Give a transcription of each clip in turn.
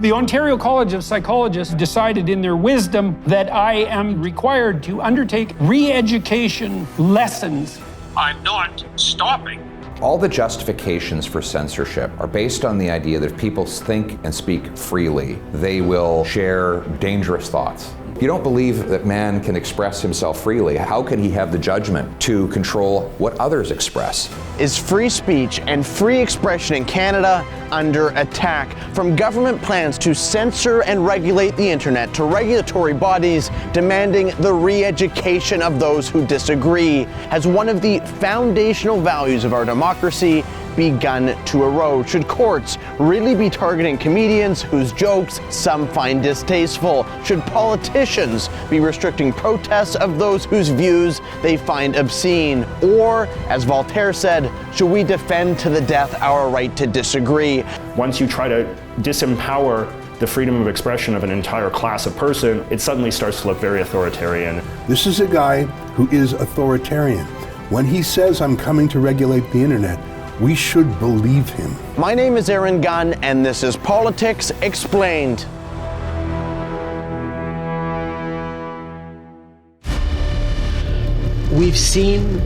The Ontario College of Psychologists decided in their wisdom that I am required to undertake re-education lessons. I'm not stopping. All the justifications for censorship are based on the idea that if people think and speak freely, they will share dangerous thoughts. If you don't believe that man can express himself freely, how can he have the judgment to control what others express? Is free speech and free expression in Canada under attack? From government plans to censor and regulate the internet to regulatory bodies demanding the re-education of those who disagree, has one of the foundational values of our democracy begun to erode? Should courts really be targeting comedians whose jokes some find distasteful? Should politicians be restricting protests of those whose views they find obscene? Or, as Voltaire said, should we defend to the death our right to disagree? Once you try to disempower the freedom of expression of an entire class of person, it suddenly starts to look very authoritarian. This is a guy who is authoritarian. When he says, I'm coming to regulate the internet, we should believe him. My name is Aaron Gunn, and this is Politics Explained. We've seen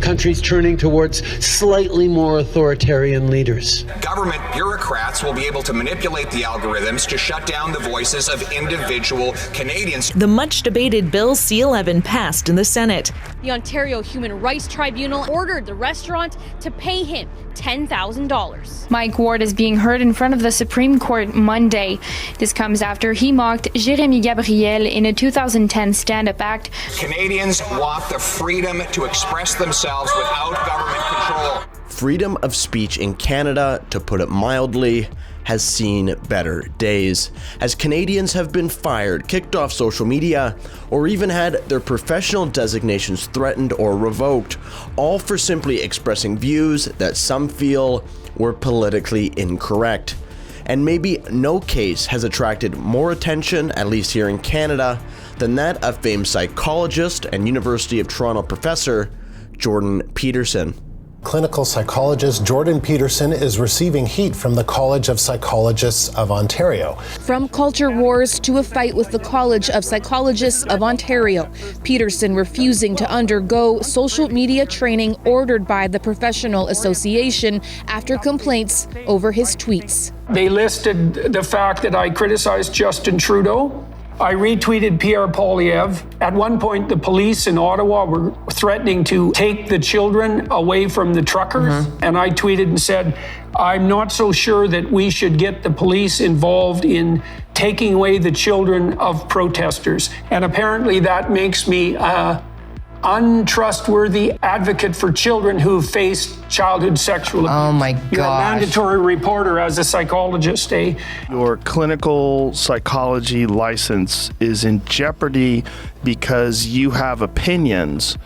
countries turning towards slightly more authoritarian leaders. Government bureaucrats will be able to manipulate the algorithms to shut down the voices of individual Canadians. The much debated Bill C-11 passed in the Senate. The Ontario Human Rights Tribunal ordered the restaurant to pay him $10,000. Mike Ward is being heard in front of the Supreme Court Monday. This comes after he mocked Jérémy Gabriel in a 2010 stand-up act. Canadians want the freedom to express themselves without government control. Freedom of speech in Canada, to put it mildly, has seen better days, as Canadians have been fired, kicked off social media, or even had their professional designations threatened or revoked, all for simply expressing views that some feel were politically incorrect. And maybe no case has attracted more attention, at least here in Canada, than that of famed psychologist and University of Toronto professor Jordan Peterson. Clinical psychologist Jordan Peterson is receiving heat from the College of Psychologists of Ontario. From culture wars to a fight with the College of Psychologists of Ontario, Peterson refusing to undergo social media training ordered by the Professional Association after complaints over his tweets. They listed the fact that I criticized Justin Trudeau. I retweeted Pierre Poilievre. At one point, the police in Ottawa were threatening to take the children away from the truckers. And I tweeted and said, I'm not so sure that we should get the police involved in taking away the children of protesters. And apparently that makes me untrustworthy advocate for children who faced childhood sexual abuse. Oh my gosh. You're a mandatory reporter as a psychologist, eh? Your clinical psychology license is in jeopardy because you have opinions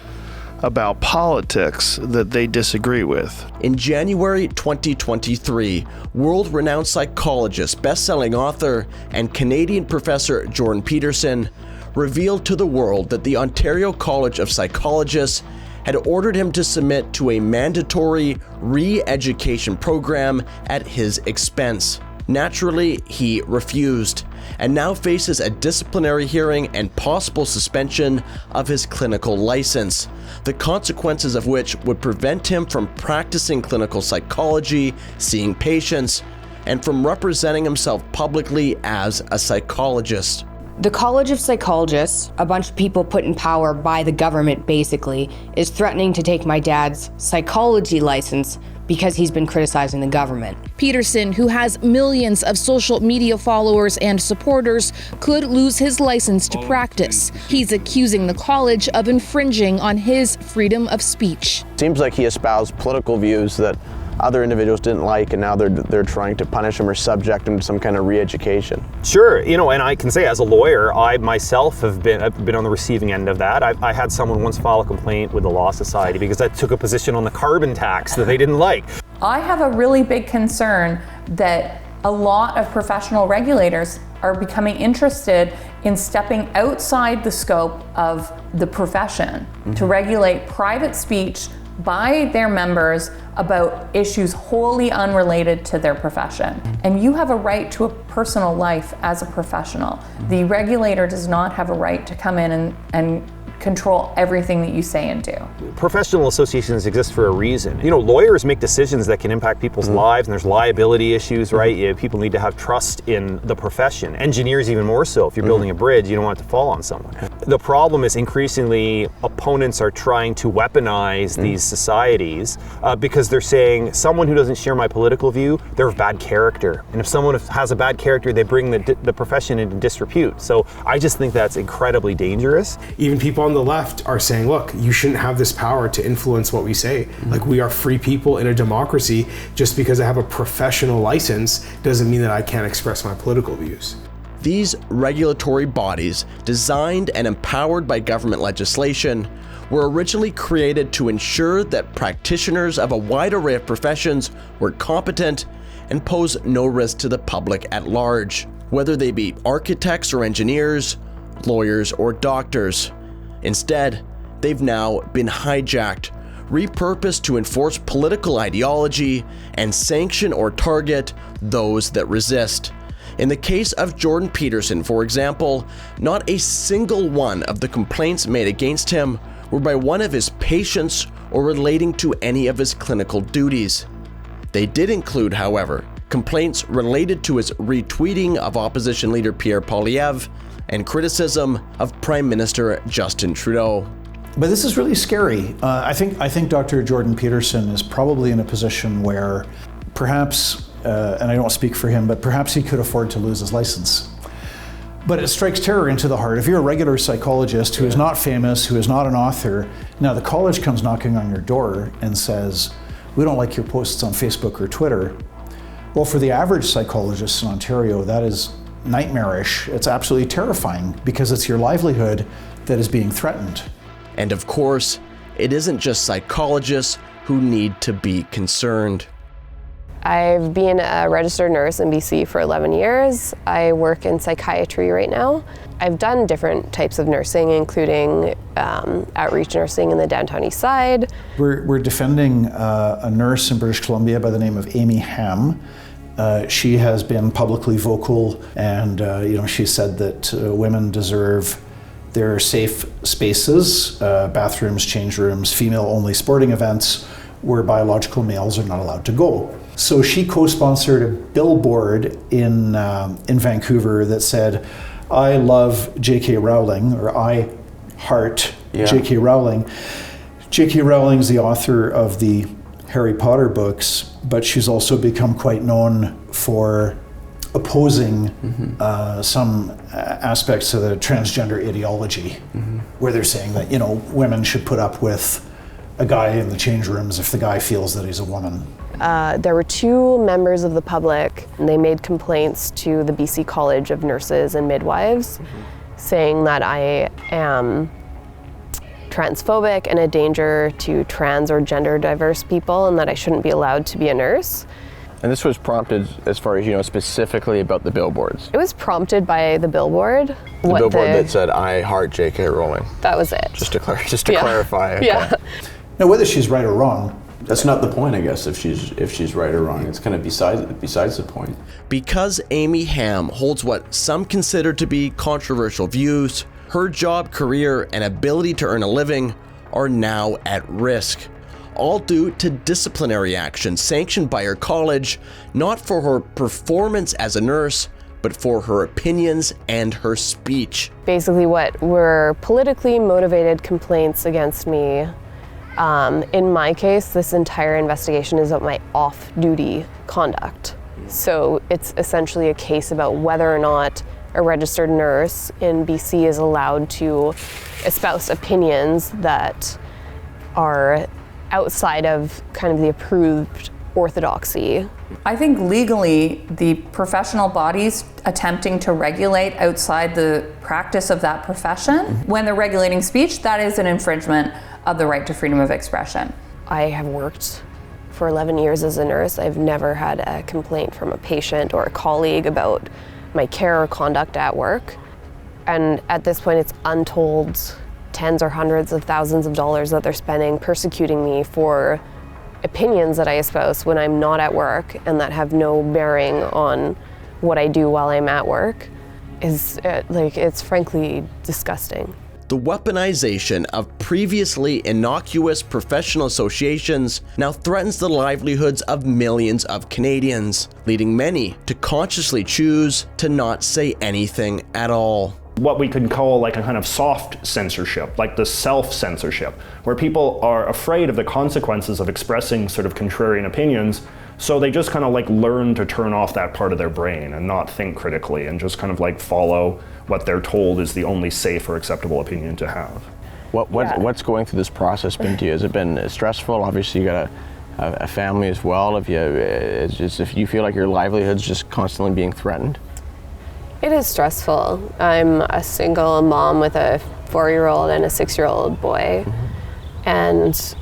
about politics that they disagree with. In January 2023, world-renowned psychologist, best-selling author, and Canadian professor Jordan Peterson revealed to the world that the Ontario College of Psychologists had ordered him to submit to a mandatory re-education program at his expense. Naturally, he refused, and now faces a disciplinary hearing and possible suspension of his clinical license, the consequences of which would prevent him from practicing clinical psychology, seeing patients, and from representing himself publicly as a psychologist. The College of Psychologists, a bunch of people put in power by the government basically, is threatening to take my dad's psychology license because he's been criticizing the government. Peterson, who has millions of social media followers and supporters, could lose his license to practice. He's accusing the college of infringing on his freedom of speech. Seems like he espoused political views that other individuals didn't like, and now they're trying to punish him or subject him to some kind of re-education. Sure, and I can say as a lawyer, I myself I've been on the receiving end of that. I had someone once file a complaint with the Law Society because I took a position on the carbon tax that they didn't like. I have a really big concern that a lot of professional regulators are becoming interested in stepping outside the scope of the profession to regulate private speech by their members about issues wholly unrelated to their profession. And you have a right to a personal life as a professional. The regulator does not have a right to come in and control everything that you say and do. Professional associations exist for a reason. You know, lawyers make decisions that can impact people's lives, and there's liability issues, right? People need to have trust in the profession. Engineers even more so. If you're building a bridge, you don't want it to fall on someone. The problem is increasingly opponents are trying to weaponize these societies because they're saying someone who doesn't share my political view, they're of bad character. And if someone has a bad character, they bring the profession into disrepute. So I just think that's incredibly dangerous. Even people on the left are saying, look, you shouldn't have this power to influence what we say. Like, we are free people in a democracy. Just because I have a professional license doesn't mean that I can't express my political views. These regulatory bodies, designed and empowered by government legislation, were originally created to ensure that practitioners of a wide array of professions were competent and pose no risk to the public at large, whether they be architects or engineers, lawyers or doctors. Instead, they've now been hijacked, repurposed to enforce political ideology and sanction or target those that resist. In the case of Jordan Peterson, for example, not a single one of the complaints made against him were by one of his patients or relating to any of his clinical duties. They did include, however, complaints related to his retweeting of opposition leader Pierre Poilievre and criticism of Prime Minister Justin Trudeau. But this is really scary. I think Dr. Jordan Peterson is probably in a position where perhaps, and I don't speak for him, but perhaps he could afford to lose his license. But it strikes terror into the heart. If you're a regular psychologist who is not famous, who is not an author, now the college comes knocking on your door and says, we don't like your posts on Facebook or Twitter. Well, for the average psychologist in Ontario, that is nightmarish. It's absolutely terrifying because it's your livelihood that is being threatened. And of course, it isn't just psychologists who need to be concerned. I've been a registered nurse in BC for 11 years. I work in psychiatry right now. I've done different types of nursing, including outreach nursing in the downtown east side. We're defending a nurse in British Columbia by the name of Amy Ham. She has been publicly vocal, and she said that women deserve their safe spaces, bathrooms, change rooms, female-only sporting events where biological males are not allowed to go. So she co-sponsored a billboard in Vancouver that said, I love J.K. Rowling, or I heart J.K. Rowling. J.K. Rowling's the author of the Harry Potter books, but she's also become quite known for opposing some aspects of the transgender ideology, where they're saying that, women should put up with a guy in the change rooms if the guy feels that he's a woman. There were two members of the public, and they made complaints to the BC College of Nurses and Midwives, saying that I am transphobic and a danger to trans or gender diverse people, and that I shouldn't be allowed to be a nurse. And this was prompted, as far as you know, specifically about the billboards? It was prompted by the billboard. The billboard that said, I heart J.K. Rowling. That was it. Just to clarify. Okay. Yeah. Now, whether she's right or wrong, that's not the point, I guess, if she's right or wrong. It's kind of besides the point. Because Amy Ham holds what some consider to be controversial views, her job, career, and ability to earn a living are now at risk. All due to disciplinary action sanctioned by her college, not for her performance as a nurse, but for her opinions and her speech. Basically what were politically motivated complaints against me. In my case, this entire investigation is about my off-duty conduct. So it's essentially a case about whether or not a registered nurse in BC is allowed to espouse opinions that are outside of kind of the approved orthodoxy. I think legally, the professional bodies attempting to regulate outside the practice of that profession, when they're regulating speech, that is an infringement of the right to freedom of expression. I have worked for 11 years as a nurse. I've never had a complaint from a patient or a colleague about my care or conduct at work. And at this point, it's untold tens or hundreds of thousands of dollars that they're spending persecuting me for opinions that I espouse when I'm not at work and that have no bearing on what I do while I'm at work is it's frankly disgusting. The weaponization of previously innocuous professional associations now threatens the livelihoods of millions of Canadians, leading many to consciously choose to not say anything at all. What we could call like a kind of soft censorship, like the self-censorship, where people are afraid of the consequences of expressing sort of contrarian opinions, so they just kind of like learn to turn off that part of their brain and not think critically and just kind of like follow what they're told is the only safe or acceptable opinion to have. What's going through this process been to you? Has it been stressful? Obviously you got a family as well. If you feel like your livelihood's just constantly being threatened? It is stressful. I'm a single mom with a 4-year-old and a 6-year-old boy, and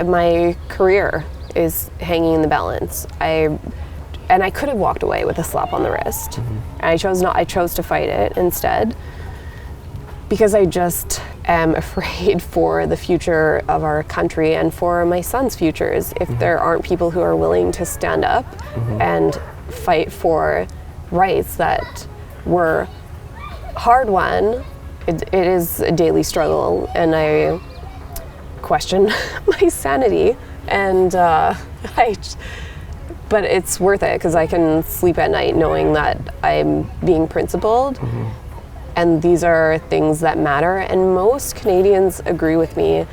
my career is hanging in the balance. I could have walked away with a slap on the wrist. And I chose not. I chose to fight it instead because I just am afraid for the future of our country and for my son's futures. If there aren't people who are willing to stand up and fight for rights that were hard won, it is a daily struggle, and I question my sanity. And but it's worth it because I can sleep at night knowing that I'm being principled. And these are things that matter, and most Canadians agree with me,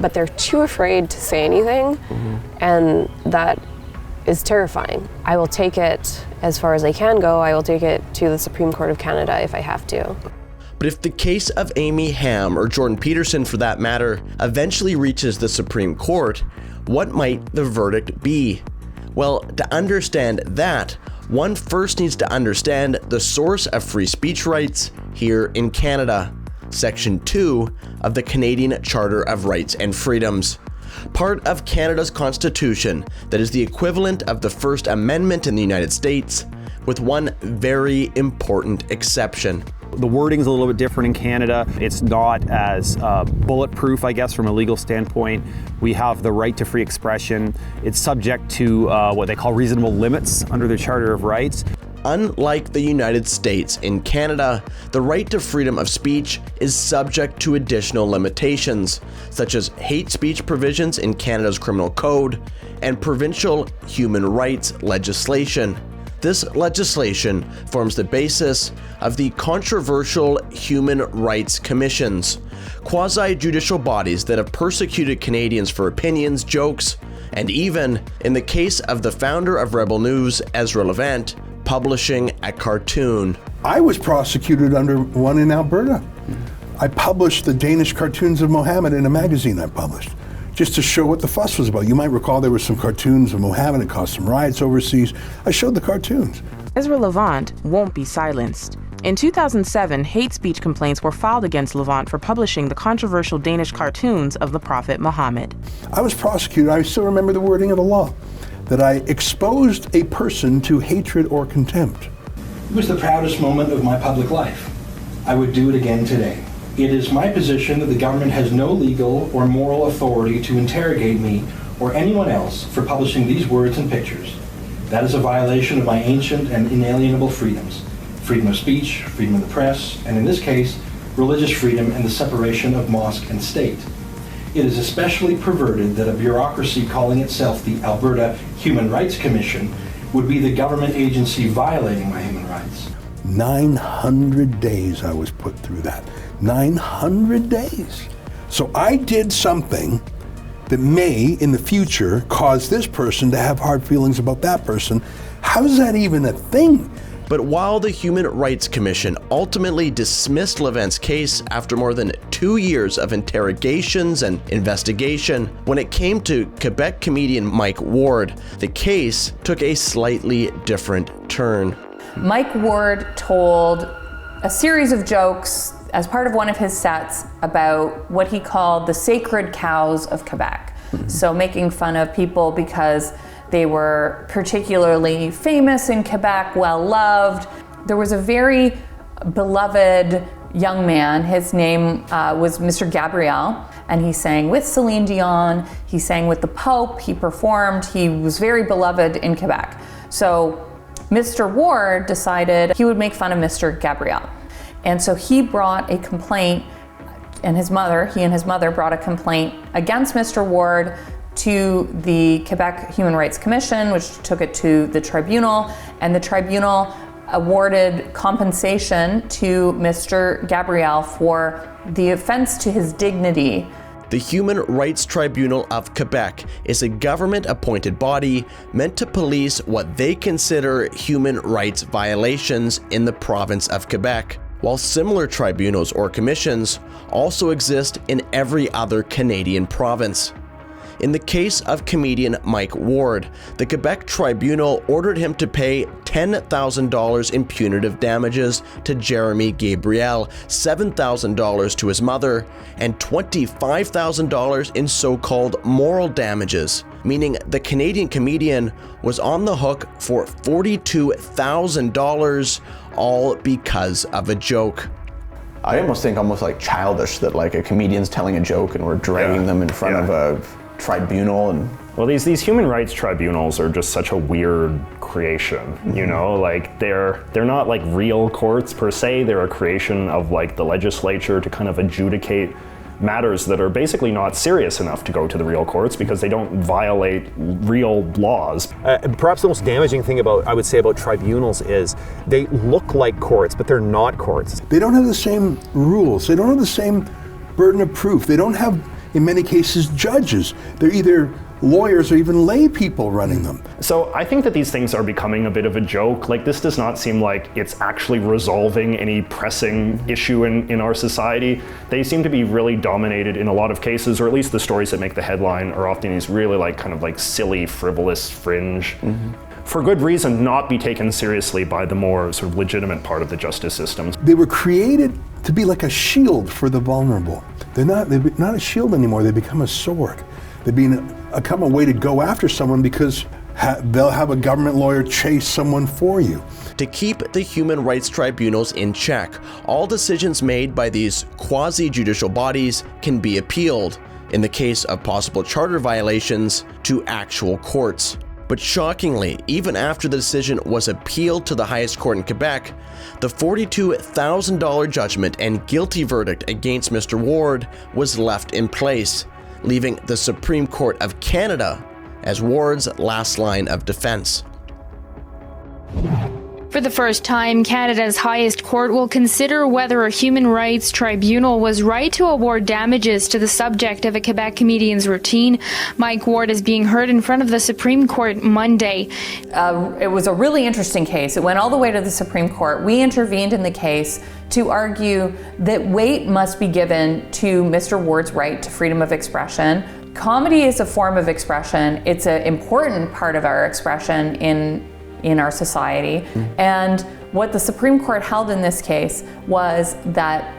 but they're too afraid to say anything, and that is terrifying. I will take it as far as I can go. I will take it to the Supreme Court of Canada if I have to. But if the case of Amy Hamm, or Jordan Peterson for that matter, eventually reaches the Supreme Court, what might the verdict be? Well, to understand that, one first needs to understand the source of free speech rights here in Canada, Section 2 of the Canadian Charter of Rights and Freedoms, part of Canada's Constitution that is the equivalent of the First Amendment in the United States, with one very important exception. The wording's a little bit different in Canada. It's not as bulletproof, I guess, from a legal standpoint. We have the right to free expression. It's subject to what they call reasonable limits under the Charter of Rights. Unlike the United States, in Canada, the right to freedom of speech is subject to additional limitations, such as hate speech provisions in Canada's Criminal Code and provincial human rights legislation. This legislation forms the basis of the controversial Human Rights Commissions, quasi-judicial bodies that have persecuted Canadians for opinions, jokes, and even, in the case of the founder of Rebel News, Ezra Levant, publishing a cartoon. I was prosecuted under one in Alberta. I published the Danish cartoons of Mohammed in a magazine I published, just to show what the fuss was about. You might recall there were some cartoons of Mohammed. It caused some riots overseas. I showed the cartoons. Ezra Levant won't be silenced. In 2007, hate speech complaints were filed against Levant for publishing the controversial Danish cartoons of the Prophet Muhammad. I was prosecuted. I still remember the wording of the law, that I exposed a person to hatred or contempt. It was the proudest moment of my public life. I would do it again today. It is my position that the government has no legal or moral authority to interrogate me or anyone else for publishing these words and pictures. That is a violation of my ancient and inalienable freedoms: freedom of speech, freedom of the press, and in this case, religious freedom and the separation of mosque and state. It is especially perverted that a bureaucracy calling itself the Alberta Human Rights Commission would be the government agency violating my human rights. 900 days I was put through that. 900 days. So I did something that may, in the future, cause this person to have hard feelings about that person. How is that even a thing? But while the Human Rights Commission ultimately dismissed Levant's case after more than 2 years of interrogations and investigation, when it came to Quebec comedian Mike Ward, the case took a slightly different turn. Mike Ward told a series of jokes as part of one of his sets about what he called the sacred cows of Quebec. So making fun of people because they were particularly famous in Quebec, well loved. There was a very beloved young man. His name was Mr. Gabriel, and he sang with Celine Dion, he sang with the Pope, he performed, he was very beloved in Quebec. So Mr. Ward decided he would make fun of Mr. Gabriel. And so he brought a complaint, and he and his mother brought a complaint against Mr. Ward to the Quebec Human Rights Commission, which took it to the tribunal, and the tribunal awarded compensation to Mr. Gabriel for the offense to his dignity. The Human Rights Tribunal of Quebec is a government-appointed body meant to police what they consider human rights violations in the province of Quebec, while similar tribunals or commissions also exist in every other Canadian province. In the case of comedian Mike Ward, the Quebec Tribunal ordered him to pay $10,000 in punitive damages to Jeremy Gabriel, $7,000 to his mother, and $25,000 in so-called moral damages, meaning the Canadian comedian was on the hook for $42,000, all because of a joke. I almost think like childish that like a comedian's telling a joke and we're dragging them in front of a tribunal. And well, these human rights tribunals are just such a weird creation, you know, like they're not like real courts per se. They're a creation of like the legislature to kind of adjudicate matters that are basically not serious enough to go to the real courts because they don't violate real laws. Perhaps the most damaging thing I would say about tribunals is they look like courts, but they're not courts. They don't have the same rules. They don't have the same burden of proof. They don't have, in many cases, judges. They're either lawyers or even lay people running them. So I think that these things are becoming a bit of a joke. Like, this does not seem like it's actually resolving any pressing issue in our society. They seem to be really dominated in a lot of cases, or at least the stories that make the headline are often these really like kind of like silly, frivolous fringe. For good reason, not be taken seriously by the more sort of legitimate part of the justice system. They were created to be like a shield for the vulnerable. They're not a shield anymore. They become a sword. They become a way to go after someone because they'll have a government lawyer chase someone for you. To keep the human rights tribunals in check, all decisions made by these quasi-judicial bodies can be appealed, in the case of possible charter violations, to actual courts. But shockingly, even after the decision was appealed to the highest court in Quebec, the $42,000 judgment and guilty verdict against Mr. Ward was left in place, leaving the Supreme Court of Canada as Ward's last line of defense. For the first time, Canada's highest court will consider whether a human rights tribunal was right to award damages to the subject of a Quebec comedian's routine. Mike Ward is being heard in front of the Supreme Court Monday. It was a really interesting case. It went all the way to the Supreme Court. We intervened in the case to argue that weight must be given to Mr. Ward's right to freedom of expression. Comedy is a form of expression. It's an important part of our expression in our society. And what the Supreme Court held in this case was that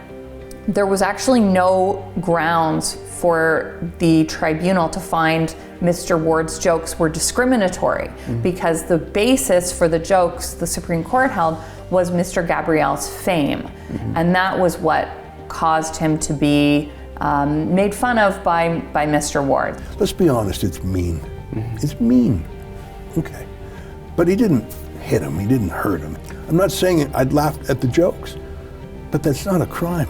there was actually no grounds for the tribunal to find Mr. Ward's jokes were discriminatory, because the basis for the jokes, the Supreme Court held, was Mr. Gabriel's fame. And that was what caused him to be made fun of by Mr. Ward. Let's be honest, it's mean. It's mean. Okay. But he didn't hit him, he didn't hurt him. I'm not saying I'd laugh at the jokes, but that's not a crime.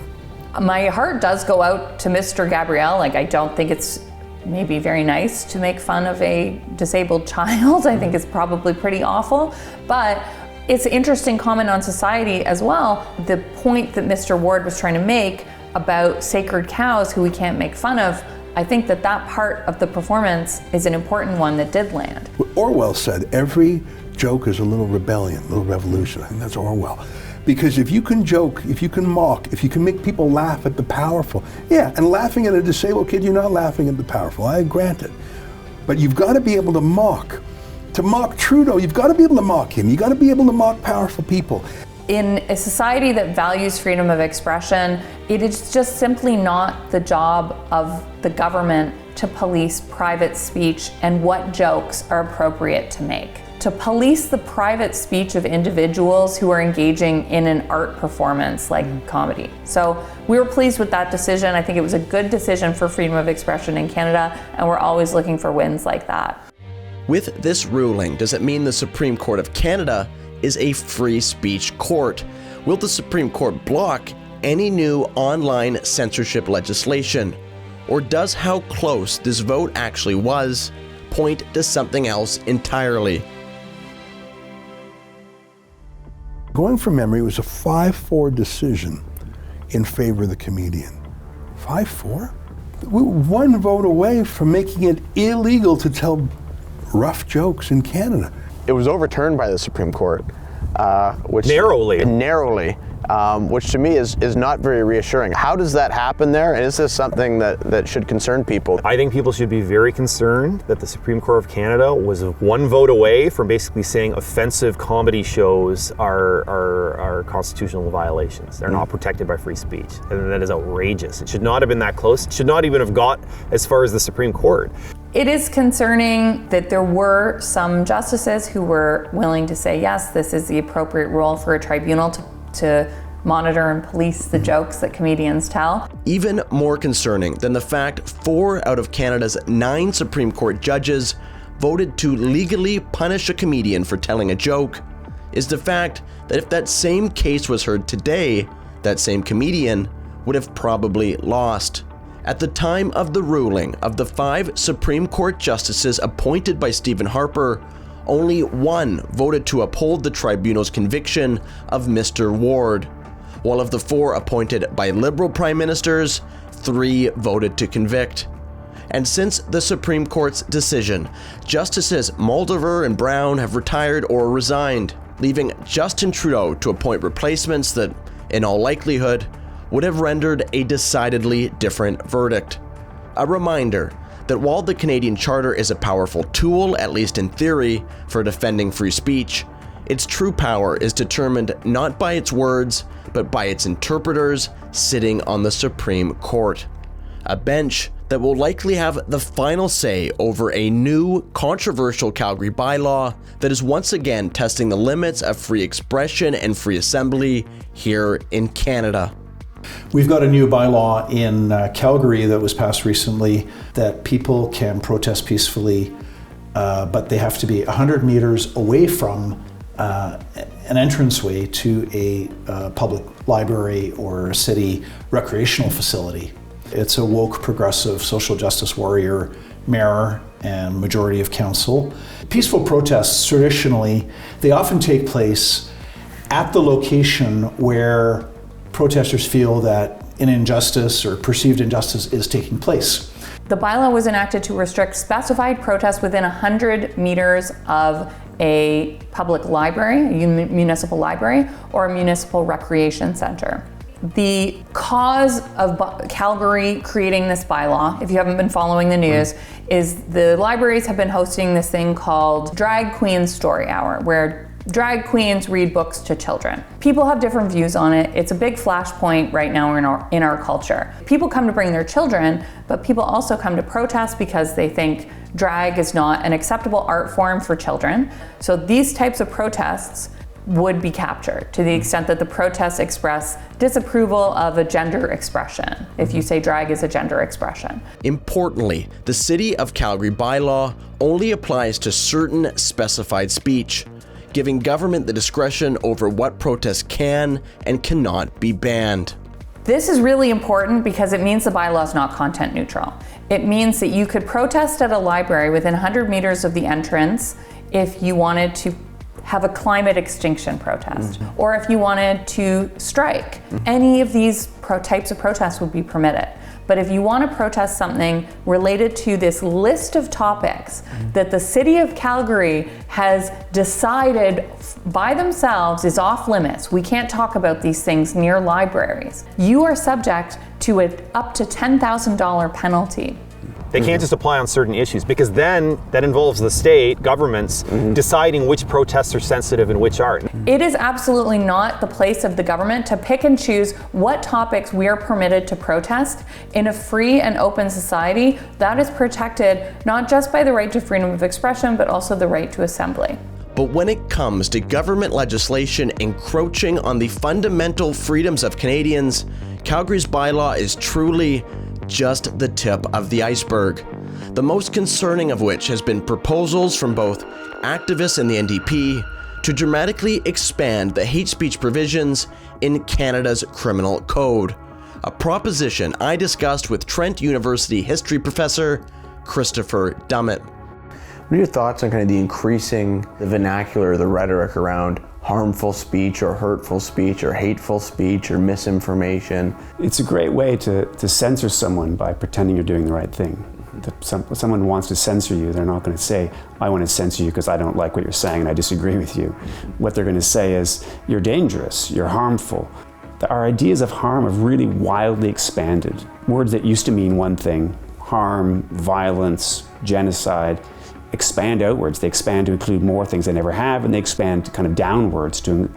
My heart does go out to Mr. Gabriel. Like, I don't think it's maybe very nice to make fun of a disabled child. I think it's probably pretty awful, but it's an interesting comment on society as well. The point that Mr. Ward was trying to make about sacred cows who we can't make fun of, I think that part of the performance is an important one that did land. Orwell said every joke is a little rebellion, a little revolution. I think that's Orwell. Because if you can joke, if you can mock, if you can make people laugh at the powerful, yeah, and laughing at a disabled kid, you're not laughing at the powerful, I grant it. But you've got to be able to mock. To mock Trudeau, you've got to be able to mock him. You've got to be able to mock powerful people. In a society that values freedom of expression, it is just simply not the job of the government to police private speech and what jokes are appropriate to make, to police the private speech of individuals who are engaging in an art performance like comedy. So we were pleased with that decision. I think it was a good decision for freedom of expression in Canada, and we're always looking for wins like that. With this ruling, does it mean the Supreme Court of Canada is a free speech court? Will the Supreme Court block any new online censorship legislation? Or does how close this vote actually was point to something else entirely? Going from memory, it was a 5-4 decision in favor of the comedian. 5-4? We were one vote away from making it illegal to tell rough jokes in Canada. It was overturned by the Supreme Court, which narrowly, which to me is not very reassuring. How does that happen there? And is this something that should concern people? I think people should be very concerned that the Supreme Court of Canada was one vote away from basically saying offensive comedy shows are constitutional violations. They're not protected by free speech. And that is outrageous. It should not have been that close. It should not even have got as far as the Supreme Court. It is concerning that there were some justices who were willing to say, yes, this is the appropriate role for a tribunal to monitor and police the jokes that comedians tell. Even more concerning than the fact 4 out of Canada's 9 Supreme Court judges voted to legally punish a comedian for telling a joke is the fact that if that same case was heard today, that same comedian would have probably lost. At the time of the ruling of the 5 Supreme Court justices appointed by Stephen Harper, only 1 voted to uphold the tribunal's conviction of Mr. Ward, while of the 4 appointed by Liberal prime ministers, 3 voted to convict. And since the Supreme Court's decision, Justices Moldaver and Brown have retired or resigned, leaving Justin Trudeau to appoint replacements that, in all likelihood, would have rendered a decidedly different verdict. A reminder that while the Canadian Charter is a powerful tool, at least in theory, for defending free speech, its true power is determined not by its words, but by its interpreters sitting on the Supreme Court. A bench that will likely have the final say over a new, controversial Calgary bylaw that is once again testing the limits of free expression and free assembly here in Canada. We've got a new bylaw in Calgary that was passed recently that people can protest peacefully, but they have to be 100 meters away from an entranceway to a public library or a city recreational facility. It's a woke, progressive, social justice warrior mayor and majority of council. Peaceful protests, traditionally, they often take place at the location where protesters feel that an injustice or perceived injustice is taking place. The bylaw was enacted to restrict specified protests within 100 meters of a public library, a municipal library, or a municipal recreation center. The cause of Calgary creating this bylaw, if you haven't been following the news, is the libraries have been hosting this thing called Drag Queen Story Hour, where drag queens read books to children. People have different views on it. It's a big flashpoint right now in our culture. People come to bring their children, but people also come to protest because they think drag is not an acceptable art form for children. So these types of protests would be captured to the extent that the protests express disapproval of a gender expression, if you say drag is a gender expression. Importantly, the City of Calgary bylaw only applies to certain specified speech, giving government the discretion over what protests can and cannot be banned. This is really important because it means the bylaw is not content neutral. It means that you could protest at a library within 100 meters of the entrance if you wanted to have a climate extinction protest, or if you wanted to strike. Any of these types of protests would be permitted. But if you want to protest something related to this list of topics that the City of Calgary has decided by themselves is off limits, we can't talk about these things near libraries, you are subject to an up to $10,000 penalty They can't just apply on certain issues, because then that involves the state, governments, deciding which protests are sensitive and which aren't. It is absolutely not the place of the government to pick and choose what topics we are permitted to protest. In a free and open society, that is protected not just by the right to freedom of expression, but also the right to assembly. But when it comes to government legislation encroaching on the fundamental freedoms of Canadians, Calgary's bylaw is truly just the tip of the iceberg. The most concerning of which has been proposals from both activists in the NDP to dramatically expand the hate speech provisions in Canada's criminal code, a proposition I discussed with Trent University history professor Christopher Dummett. What are your thoughts on kind of the increasing the vernacular, the rhetoric around harmful speech or hurtful speech or hateful speech or misinformation? It's a great way to censor someone by pretending you're doing the right thing. If someone wants to censor you, they're not going to say, I want to censor you because I don't like what you're saying and I disagree with you. What they're going to say is, you're dangerous, you're harmful. Our ideas of harm have really wildly expanded. Words that used to mean one thing, harm, violence, genocide, expand outwards. They expand to include more things they never have, and they expand kind of downwards to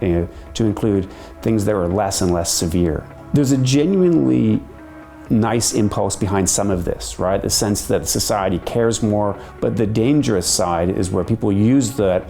include things that are less and less severe. There's a genuinely nice impulse behind some of this, right? The sense that society cares more, but the dangerous side is where people use that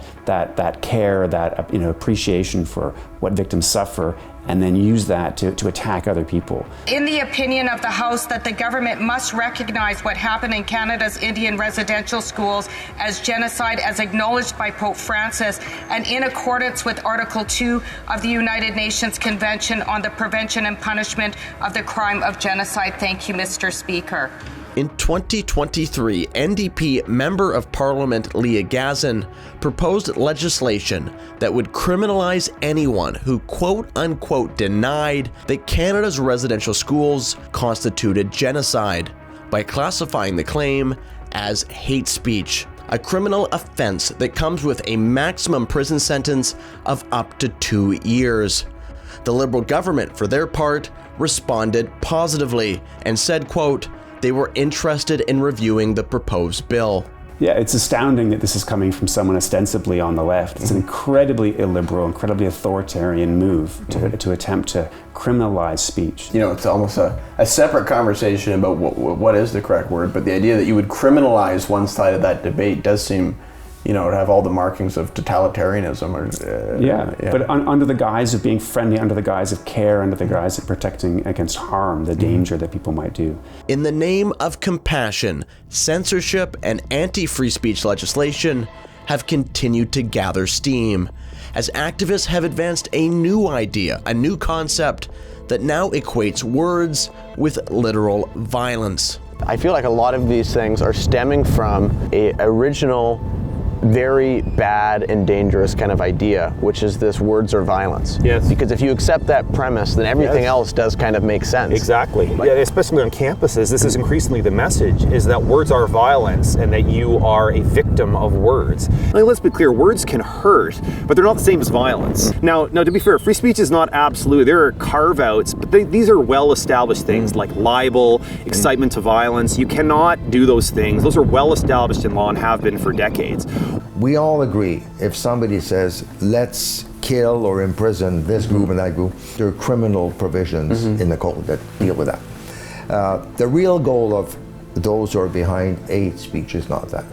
care, that appreciation for what victims suffer, and then use that to attack other people. In the opinion of the House, that the government must recognize what happened in Canada's Indian residential schools as genocide, as acknowledged by Pope Francis, and in accordance with Article 2 of the United Nations Convention on the Prevention and Punishment of the Crime of Genocide. Thank you, Mr. Speaker. In 2023, NDP Member of Parliament Leah Gazin proposed legislation that would criminalize anyone who quote-unquote denied that Canada's residential schools constituted genocide by classifying the claim as hate speech, a criminal offense that comes with a maximum prison sentence of up to 2 years. The Liberal government, for their part, responded positively and said, quote, they were interested in reviewing the proposed bill. Yeah, it's astounding that this is coming from someone ostensibly on the left. It's an incredibly illiberal, incredibly authoritarian move to attempt to criminalize speech. You know, it's almost a separate conversation about what is the correct word, but the idea that you would criminalize one side of that debate does seem, to have all the markings of totalitarianism. But under the guise of being friendly, under the guise of care, under the guise of protecting against harm, the danger that people might do. In the name of compassion, censorship and anti-free speech legislation have continued to gather steam, as activists have advanced a new idea, a new concept that now equates words with literal violence. I feel like a lot of these things are stemming from an original, very bad and dangerous kind of idea, which is this words are violence. Yes. Because if you accept that premise, then everything else does kind of make sense. Exactly. Yeah, especially on campuses, this is increasingly the message, is that words are violence and that you are a victim of words. I mean, let's be clear, words can hurt, but they're not the same as violence. Now, to be fair, free speech is not absolute. There are carve-outs, but these are well-established things like libel, incitement to violence. You cannot do those things. Those are well-established in law and have been for decades. We all agree, if somebody says, let's kill or imprison this group and that group, there are criminal provisions in the code that deal with that. The real goal of those who are behind hate speech is not that.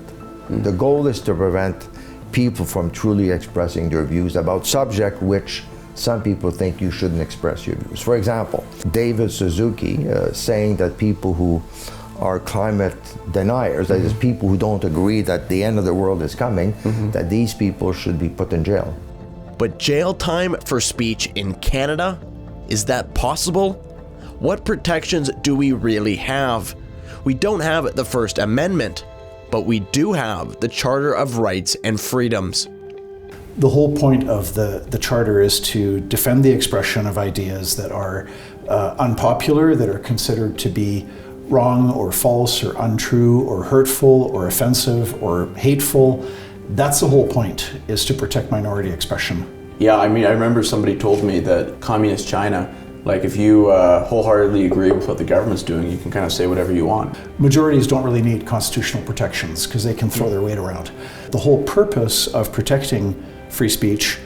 The goal is to prevent people from truly expressing their views about subject which some people think you shouldn't express your views. For example, David Suzuki saying that people who are climate deniers, that is people who don't agree that the end of the world is coming, that these people should be put in jail. But jail time for speech in Canada? Is that possible? What protections do we really have? We don't have the First Amendment, but we do have the Charter of Rights and Freedoms. The whole point of the Charter is to defend the expression of ideas that are unpopular, that are considered to be wrong or false or untrue or hurtful or offensive or hateful. That's the whole point, is to protect minority expression. Yeah, I mean, I remember somebody told me that Communist China Like if you wholeheartedly agree with what the government's doing, you can kind of say whatever you want. Majorities don't really need constitutional protections because they can throw their weight around. The whole purpose of protecting free speech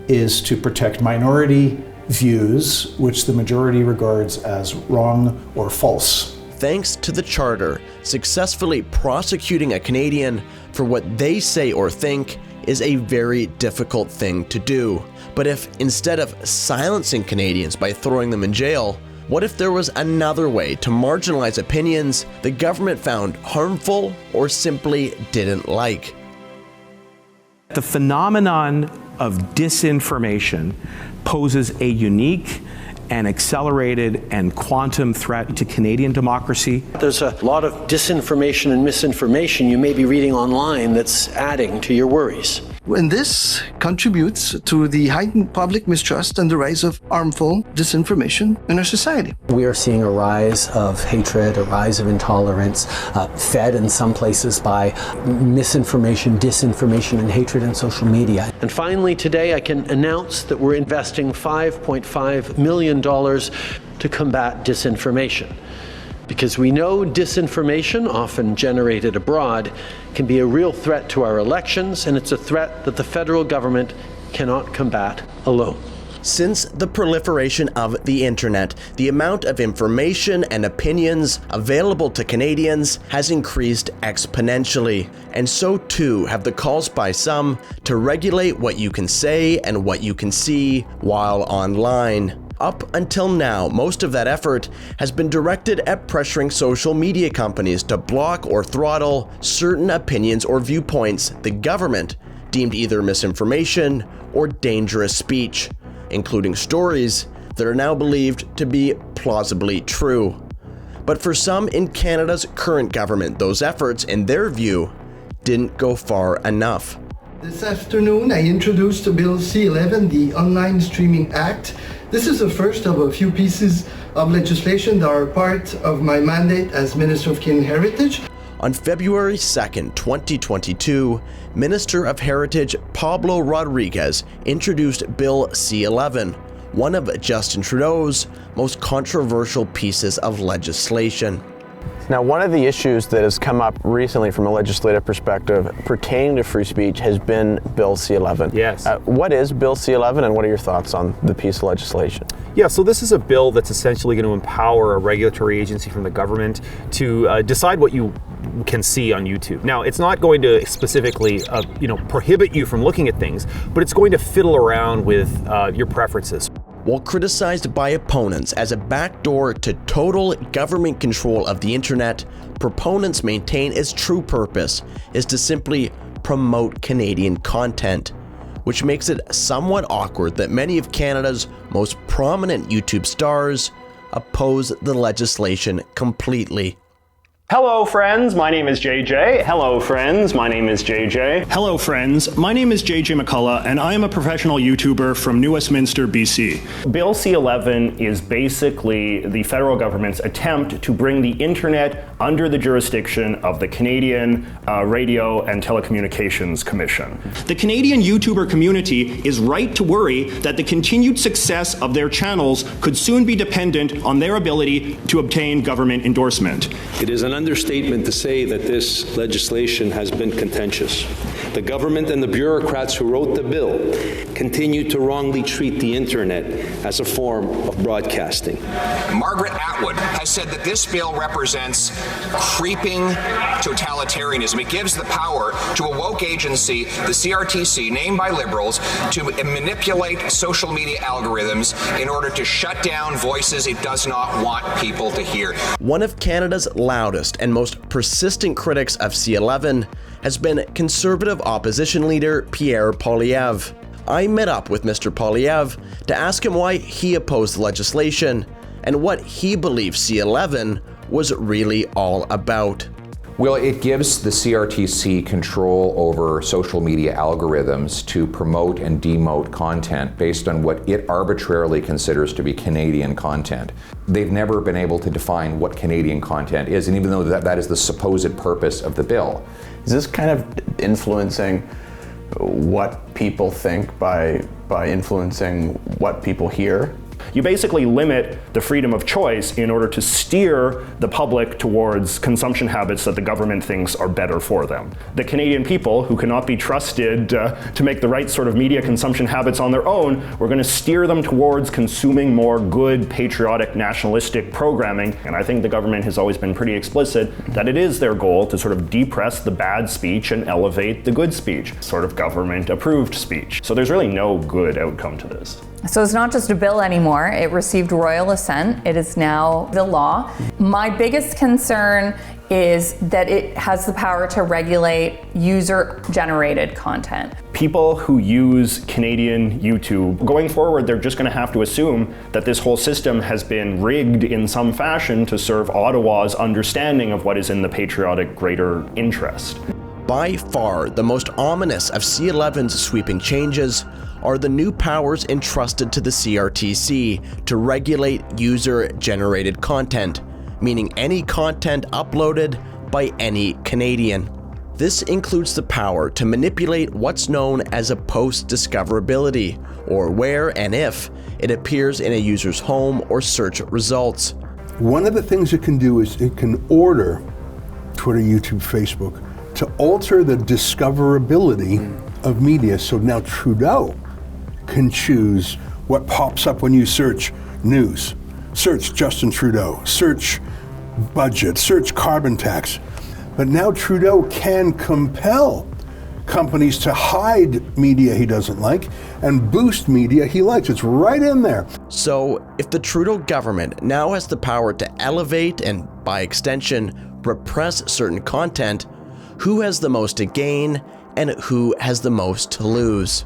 is to protect minority views, which the majority regards as wrong or false. Thanks to the Charter, successfully prosecuting a Canadian for what they say or think is a very difficult thing to do. But if instead of silencing Canadians by throwing them in jail, what if there was another way to marginalize opinions the government found harmful or simply didn't like? The phenomenon of disinformation poses a unique and accelerated and quantum threat to Canadian democracy. There's a lot of disinformation and misinformation you may be reading online that's adding to your worries. And this contributes to the heightened public mistrust and the rise of harmful disinformation in our society. We are seeing a rise of hatred, a rise of intolerance, fed in some places by misinformation, disinformation, and hatred in social media. And finally, today I can announce that we're investing $5.5 million to combat disinformation. Because we know disinformation, often generated abroad, can be a real threat to our elections, and it's a threat that the federal government cannot combat alone. Since the proliferation of the internet, the amount of information and opinions available to Canadians has increased exponentially, and so too have the calls by some to regulate what you can say and what you can see while online. Up until now, most of that effort has been directed at pressuring social media companies to block or throttle certain opinions or viewpoints the government deemed either misinformation or dangerous speech, including stories that are now believed to be plausibly true. But for some in Canada's current government, those efforts, in their view, didn't go far enough. This afternoon, I introduced Bill C-11, the Online Streaming Act. This is the first of a few pieces of legislation that are part of my mandate as Minister of Canadian Heritage. On February 2nd, 2022, Minister of Heritage Pablo Rodriguez introduced Bill C-11, one of Justin Trudeau's most controversial pieces of legislation. Now, one of the issues that has come up recently from a legislative perspective pertaining to free speech has been Bill C-11. Yes. What is Bill C-11 and what are your thoughts on the piece of legislation? Yeah, so this is a bill that's essentially going to empower a regulatory agency from the government to decide what you can see on YouTube. Now, it's not going to specifically, prohibit you from looking at things, but it's going to fiddle around with your preferences. While criticized by opponents as a backdoor to total government control of the internet, proponents maintain its true purpose is to simply promote Canadian content, which makes it somewhat awkward that many of Canada's most prominent YouTube stars oppose the legislation completely. Hello friends, my name is JJ. Hello friends, my name is JJ. Hello friends, my name is JJ McCullough and I am a professional YouTuber from New Westminster, BC. Bill C-11 is basically the federal government's attempt to bring the internet under the jurisdiction of the Canadian Radio and Telecommunications Commission. The Canadian YouTuber community is right to worry that the continued success of their channels could soon be dependent on their ability to obtain government endorsement. It is an understatement to say that this legislation has been contentious. The government and the bureaucrats who wrote the bill continue to wrongly treat the internet as a form of broadcasting. Margaret Atwood has said that this bill represents creeping totalitarianism. It gives the power to a woke agency, the CRTC, named by Liberals, to manipulate social media algorithms in order to shut down voices it does not want people to hear. One of Canada's loudest and most persistent critics of C-11 has been Conservative opposition leader Pierre Poilievre. I met up with Mr. Poilievre to ask him why he opposed the legislation and what he believes C-11 was really all about. Well, it gives the CRTC control over social media algorithms to promote and demote content based on what it arbitrarily considers to be Canadian content. They've never been able to define what Canadian content is, and even though that is the supposed purpose of the bill. Is this kind of influencing what people think by influencing what people hear? You basically limit the freedom of choice in order to steer the public towards consumption habits that the government thinks are better for them. The Canadian people, who cannot be trusted to make the right sort of media consumption habits on their own, we're going to steer them towards consuming more good, patriotic, nationalistic programming. And I think the government has always been pretty explicit that it is their goal to sort of depress the bad speech and elevate the good speech, sort of government-approved speech. So there's really no good outcome to this. So it's not just a bill anymore. It received royal assent. It is now the law. My biggest concern is that it has the power to regulate user-generated content. People who use Canadian YouTube, going forward, they're just going to have to assume that this whole system has been rigged in some fashion to serve Ottawa's understanding of what is in the patriotic greater interest. By far, the most ominous of C11's sweeping changes are the new powers entrusted to the CRTC to regulate user-generated content, meaning any content uploaded by any Canadian. This includes the power to manipulate what's known as a post discoverability, or where and if it appears in a user's home or search results. One of the things it can do is it can order Twitter, YouTube, Facebook to alter the discoverability of media. So now Trudeau can choose what pops up when you search news. Search Justin Trudeau, search budget, search carbon tax. But now Trudeau can compel companies to hide media he doesn't like and boost media he likes. It's right in there. So if the Trudeau government now has the power to elevate and, by extension, repress certain content, who has the most to gain and who has the most to lose?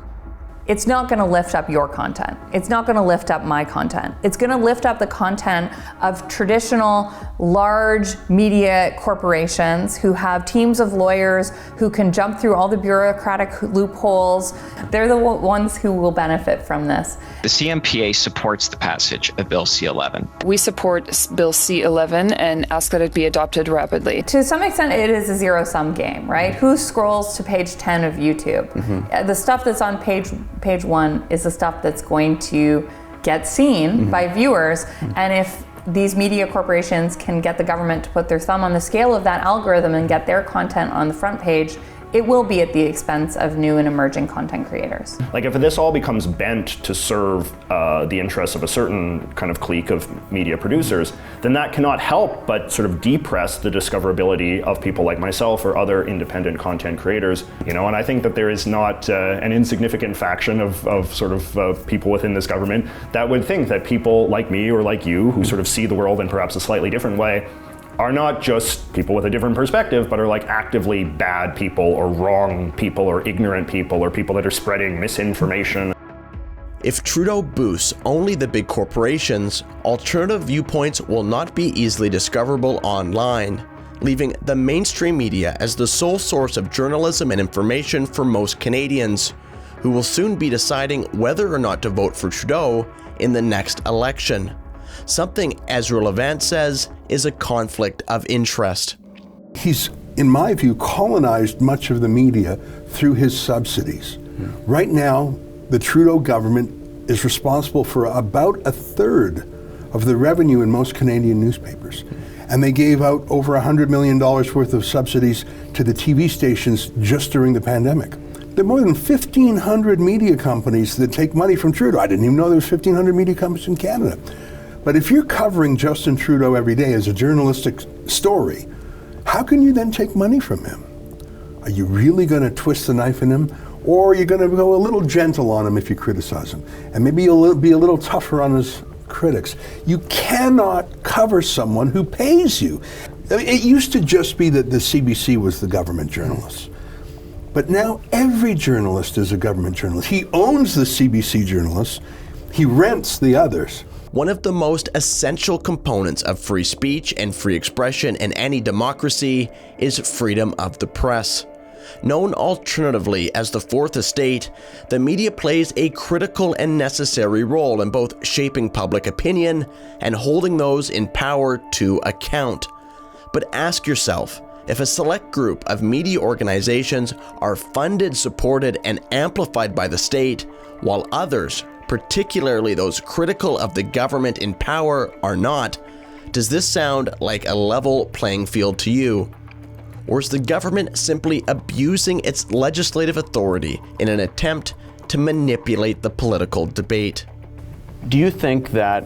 It's not going to lift up your content. It's not going to lift up my content. It's going to lift up the content of traditional large media corporations who have teams of lawyers who can jump through all the bureaucratic loopholes. They're the ones who will benefit from this. The CMPA supports the passage of Bill C-11. We support Bill C-11 and ask that it be adopted rapidly. To some extent, it is a zero-sum game, right? Who scrolls to page 10 of YouTube? The stuff that's on page 1 is the stuff that's going to get seen by viewers. And if these media corporations can get the government to put their thumb on the scale of that algorithm and get their content on the front page, it will be at the expense of new and emerging content creators. Like if this all becomes bent to serve the interests of a certain kind of clique of media producers, then that cannot help but sort of depress the discoverability of people like myself or other independent content creators. You know, and I think that there is not an insignificant faction of sort of people within this government that would think that people like me or like you, who sort of see the world in perhaps a slightly different way, are not just people with a different perspective, but are like actively bad people or wrong people or ignorant people or people that are spreading misinformation. If Trudeau boosts only the big corporations, alternative viewpoints will not be easily discoverable online, leaving the mainstream media as the sole source of journalism and information for most Canadians, who will soon be deciding whether or not to vote for Trudeau in the next election. Something Ezra Levant says is a conflict of interest. He's, in my view, colonized much of the media through his subsidies. Right now, the Trudeau government is responsible for about a third of the revenue in most Canadian newspapers. And they gave out over $100 million worth of subsidies to the TV stations just during the pandemic. There are more than 1,500 media companies that take money from Trudeau. I didn't even know there was 1,500 media companies in Canada. But if you're covering Justin Trudeau every day as a journalistic story, how can you then take money from him? Are you really going to twist the knife in him? Or are you going to go a little gentle on him if you criticize him? And maybe you'll be a little tougher on his critics. You cannot cover someone who pays you. I mean, it used to just be that the CBC was the government journalist. But now every journalist is a government journalist. He owns the CBC journalists. He rents the others. One of the most essential components of free speech and free expression in any democracy is freedom of the press. Known alternatively as the Fourth Estate, the media plays a critical and necessary role in both shaping public opinion and holding those in power to account. But ask yourself, if a select group of media organizations are funded, supported, and amplified by the state, while others, particularly those critical of the government in power, are not, does this sound like a level playing field to you? Or is the government simply abusing its legislative authority in an attempt to manipulate the political debate? Do you think that,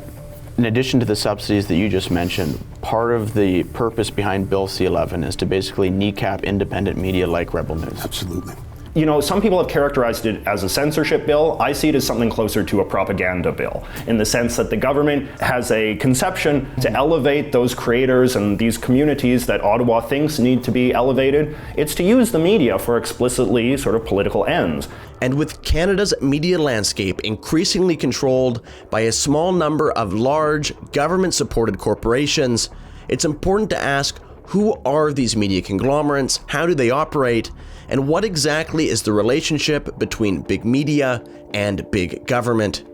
in addition to the subsidies that you just mentioned, part of the purpose behind Bill C-11 is to basically kneecap independent media like Rebel News? Absolutely. You know, some people have characterized it as a censorship bill. I see it as something closer to a propaganda bill, in the sense that the government has a conception to elevate those creators and these communities that Ottawa thinks need to be elevated. It's to use the media for explicitly sort of political ends. And with Canada's media landscape increasingly controlled by a small number of large, government-supported corporations, it's important to ask, who are these media conglomerates, how do they operate, and what exactly is the relationship between big media and big government?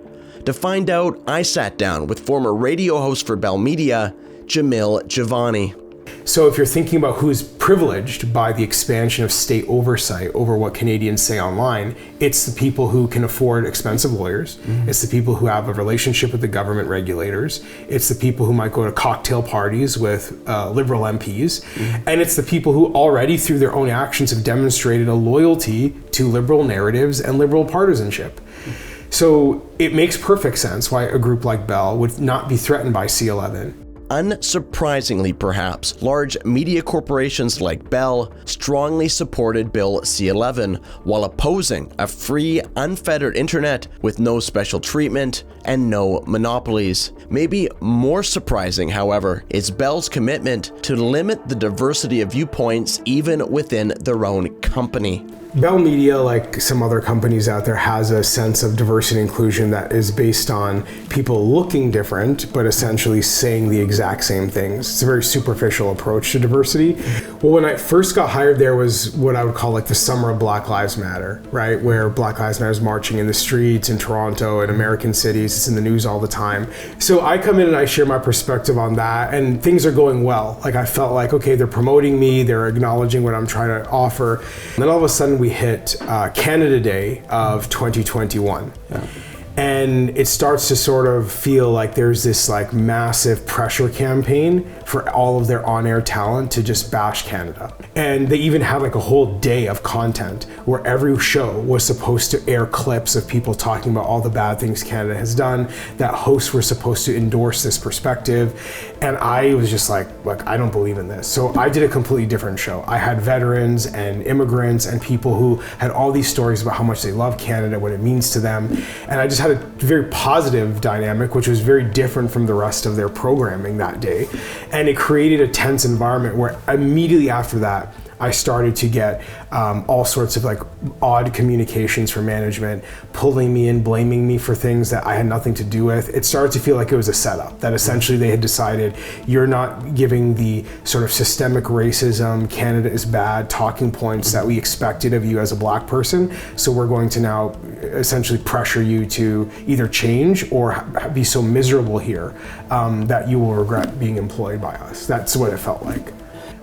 To find out, I sat down with former radio host for Bell Media, Jamil Javani. So if you're thinking about who's privileged by the expansion of state oversight over what Canadians say online, it's the people who can afford expensive lawyers. It's the people who have a relationship with the government regulators. It's the people who might go to cocktail parties with Liberal MPs. And it's the people who already, through their own actions, have demonstrated a loyalty to Liberal narratives and Liberal partisanship. So it makes perfect sense why a group like Bell would not be threatened by C-11. Unsurprisingly, perhaps, large media corporations like Bell strongly supported Bill C-11 while opposing a free, unfettered internet with no special treatment and no monopolies. Maybe more surprising, however, is Bell's commitment to limit the diversity of viewpoints even within their own company. Bell Media, like some other companies out there, has a sense of diversity and inclusion that is based on people looking different, but essentially saying the exact same things. It's a very superficial approach to diversity. Well, when I first got hired, there was what I would call like the summer of Black Lives Matter, right? Where Black Lives Matter is marching in the streets in Toronto and American cities. It's in the news all the time. So I come in and I share my perspective on that, and things are going well. Like I felt like, okay, they're promoting me, they're acknowledging what I'm trying to offer. And then all of a sudden we hit Canada Day of 2021. And it starts to sort of feel like there's this like massive pressure campaign for all of their on-air talent to just bash Canada. And they even had like a whole day of content where every show was supposed to air clips of people talking about all the bad things Canada has done, that hosts were supposed to endorse this perspective. And I was just like, I don't believe in this. So I did a completely different show. I had veterans and immigrants and people who had all these stories about how much they love Canada, what it means to them. And I just had a very positive dynamic, which was very different from the rest of their programming that day. And it created a tense environment where immediately after that, I started to get all sorts of like odd communications from management, pulling me in, blaming me for things that I had nothing to do with. It started to feel like it was a setup, that essentially they had decided you're not giving the sort of systemic racism, Canada is bad talking points that we expected of you as a Black person. So we're going to now essentially pressure you to either change or be so miserable here that you will regret being employed by us. That's what it felt like.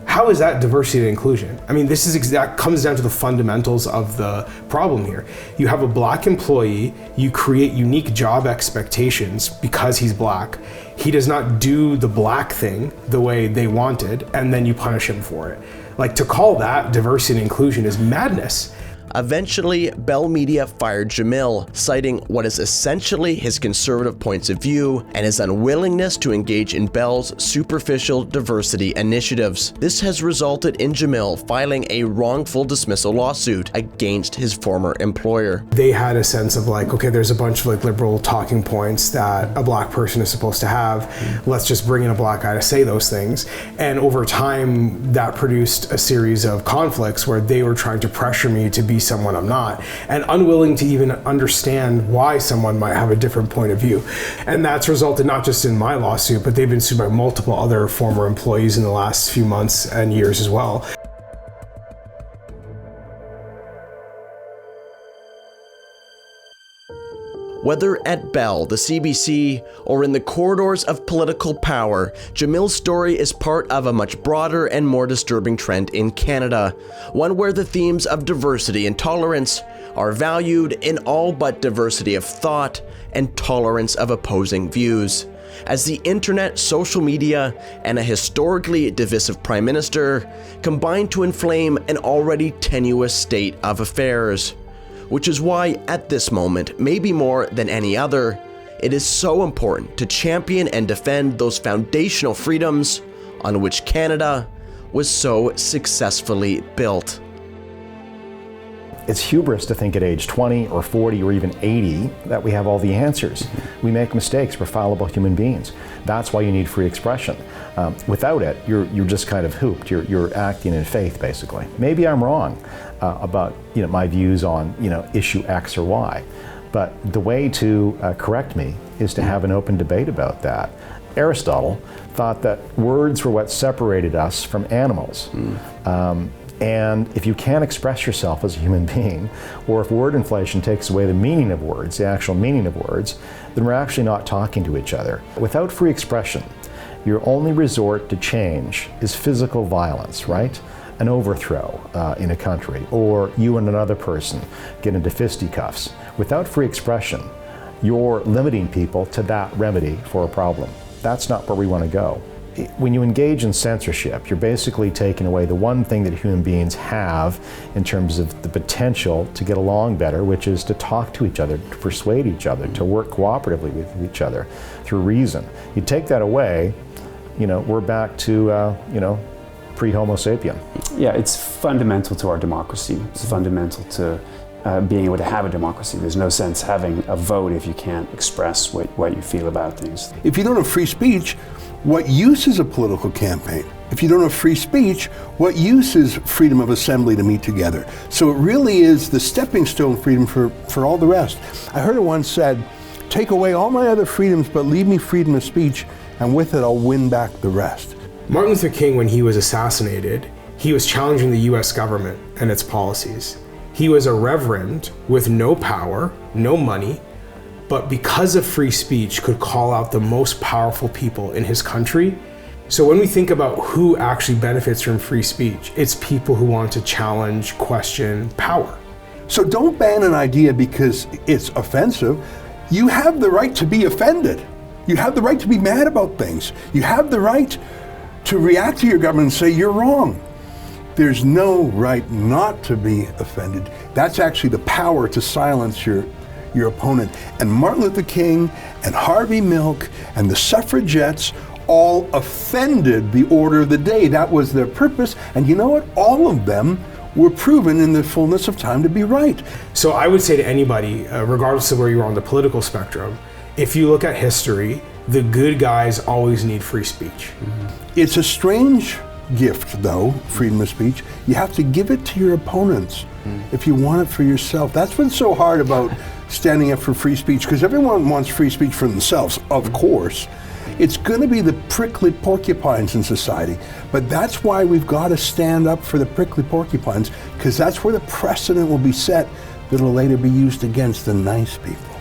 How is that diversity and inclusion? I mean, this is comes down to the fundamentals of the problem here. You have a Black employee, you create unique job expectations because he's Black. He does not do the Black thing the way they wanted, and then you punish him for it. Like, to call that diversity and inclusion is madness. Eventually, Bell Media fired Jamil, citing what is essentially his conservative points of view and his unwillingness to engage in Bell's superficial diversity initiatives. This has resulted in Jamil filing a wrongful dismissal lawsuit against his former employer. They had a sense of like, okay, there's a bunch of like liberal talking points that a Black person is supposed to have. Let's just bring in a Black guy to say those things. And over time, that produced a series of conflicts where they were trying to pressure me to be someone I'm not, and unwilling to even understand why someone might have a different point of view. And that's resulted not just in my lawsuit, but they've been sued by multiple other former employees in the last few months and years as well. Whether at Bell, the CBC, or in the corridors of political power, Jamil's story is part of a much broader and more disturbing trend in Canada, one where the themes of diversity and tolerance, are valued in all but diversity of thought and tolerance of opposing views, as the internet, social media, and a historically divisive prime minister combine to inflame an already tenuous state of affairs. Which is why, at this moment, maybe more than any other, it is so important to champion and defend those foundational freedoms on which Canada was so successfully built. It's hubris to think at age 20 or 40 or even 80 that we have all the answers. We make mistakes, we're fallible human beings. That's why you need free expression. Without it, you're just kind of hooped. You're acting in faith, basically. Maybe I'm wrong about my views on issue X or Y, but the way to correct me is to have an open debate about that. Aristotle thought that words were what separated us from animals. And if you can't express yourself as a human being, or if word inflation takes away the meaning of words, the actual meaning of words, then we're actually not talking to each other. Without free expression, your only resort to change is physical violence, right? An overthrow in a country, or you and another person get into fisticuffs. Without free expression, you're limiting people to that remedy for a problem. That's not where we want to go. When you engage in censorship, you're basically taking away the one thing that human beings have in terms of the potential to get along better, which is to talk to each other, to persuade each other, to work cooperatively with each other through reason. You take that away, we're back to, pre-Homo sapien. Yeah, it's fundamental to our democracy. It's fundamental to being able to have a democracy. There's no sense having a vote if you can't express what you feel about things. If you don't have free speech, what use is a political campaign? If you don't have free speech, what use is freedom of assembly to meet together? So it really is the stepping stone freedom for all the rest. I heard it once said, take away all my other freedoms, but leave me freedom of speech, and with it I'll win back the rest. Martin Luther King, when he was assassinated, he was challenging the US government and its policies. He was a reverend with no power, no money, but because of free speech could call out the most powerful people in his country. So when we think about who actually benefits from free speech, it's people who want to challenge, question power. So don't ban an idea because it's offensive. You have the right to be offended. You have the right to be mad about things. You have the right to react to your government and say you're wrong. There's no right not to be offended. That's actually the power to silence your opponent. And Martin Luther King and Harvey Milk and the suffragettes all offended the order of the day. That was their purpose. And you know what? All of them were proven in the fullness of time to be right. So I would say to anybody, regardless of where you are on the political spectrum, if you look at history, the good guys always need free speech. It's a strange gift, though, freedom of speech. You have to give it to your opponents if you want it for yourself. That's what's so hard about standing up for free speech, because everyone wants free speech for themselves, of course. It's going to be the prickly porcupines in society, but that's why we've got to stand up for the prickly porcupines, because that's where the precedent will be set that'll later be used against the nice people.